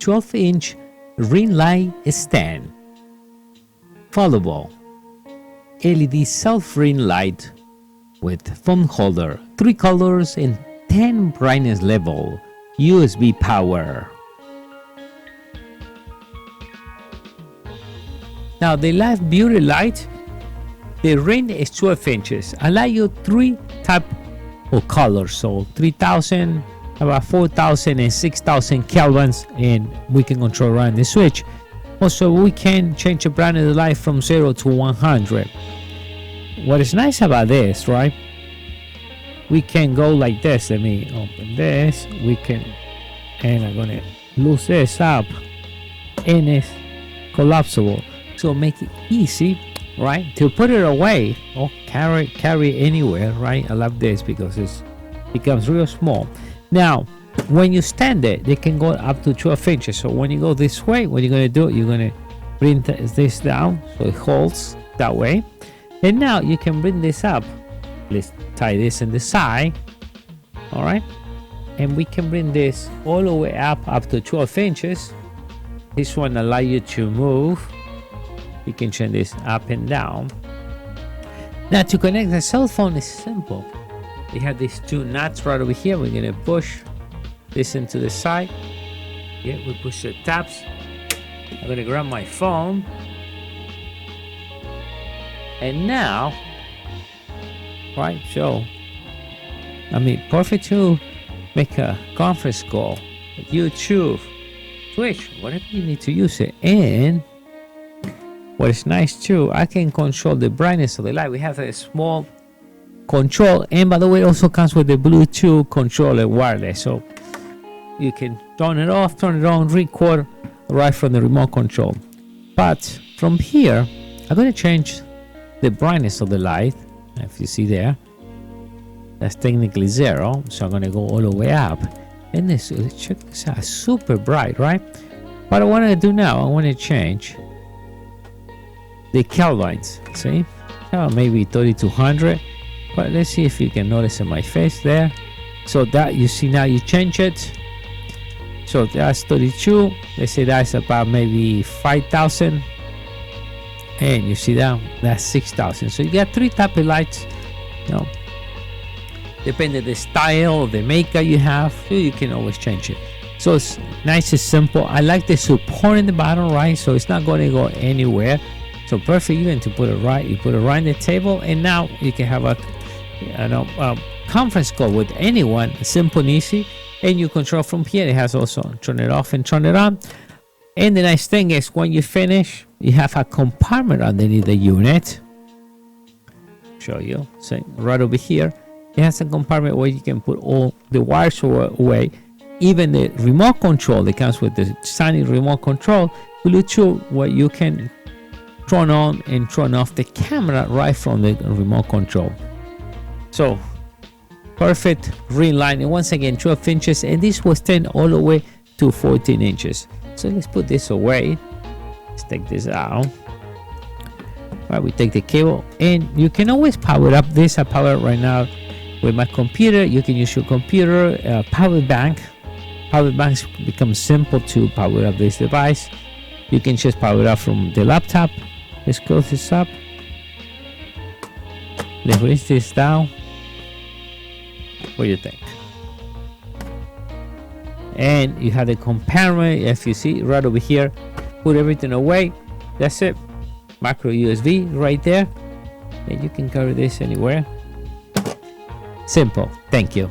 12-inch ring light stand, foldable LED self ring light with phone holder, 3 colors and 10 brightness level, USB power. Now the Live Beauty light, the ring is 12 inches, allow you 3 type of colors, so 3000, about 4000 and 6000 kelvins, and we can control around the switch. Also, we can change the brightness of the light from 0 to 100. What is nice about this, right? We can go like this. Let me open this. We can, and I'm gonna loose this up, and it's collapsible, so make it easy, right, to put it away or carry anywhere, right? I love this because it becomes real small. Now when you stand it, they can go up to 12 inches. So when you go this way, what you're going to do, you're going to bring this down so it holds that way. And now you can bring this up. Let's tie this in the side. All right, and we can bring this all the way up to 12 inches. This one allow you to move. You can turn this up and down. Now to connect the cell phone is simple. We have these 2 nuts right over here. We're gonna push this into the side. Yeah, we push the tabs. I'm gonna grab my phone. And now, right, so, I mean, perfect to make a conference call, YouTube, Twitch, whatever you need to use it. And what is nice too, I can control the brightness of the light. We have a small control, and by the way, it also comes with the Bluetooth controller wireless, so you can turn it off, turn it on, record right from the remote control. But from here, I'm going to change the brightness of the light. If you see there, that's technically 0, so I'm going to go all the way up, and this, check this out, super bright, right? What I want to do now, I want to change the kelvins. See, maybe 3200. But let's see if you can notice in my face there. So that you see now, you change it. So that's 32. Let's say that's about maybe 5000. And you see that that's 6000. So you got 3 type of lights. You know, depending on the style of the maker you have, so you can always change it. So it's nice and simple. I like the support in the bottom right, so it's not going to go anywhere. So perfect even to put it right. You put it right on the table, and now you can have a conference call with anyone, simple and easy, and you control from here. It has also turn it off and turn it on. And the nice thing is, when you finish, you have a compartment underneath the unit. Show you, so right over here, it has a compartment where you can put all the wires away, even the remote control that comes with the Sony remote control, Bluetooth, where you can turn on and turn off the camera right from the remote control. So perfect ring light, and once again 12 inches, and this was 10 all the way to 14 inches. So let's put this away. Let's take this out. Right, we take the cable, and you can always power up this. I power it right now with my computer. You can use your computer, power bank. Power banks become simple to power up this device. You can just power it up from the laptop. Let's close this up. Let's raise this down. What do you think? And you have the compartment, if you see right over here. Put everything away. That's it. Micro USB right there, and you can carry this anywhere. Simple. Thank you.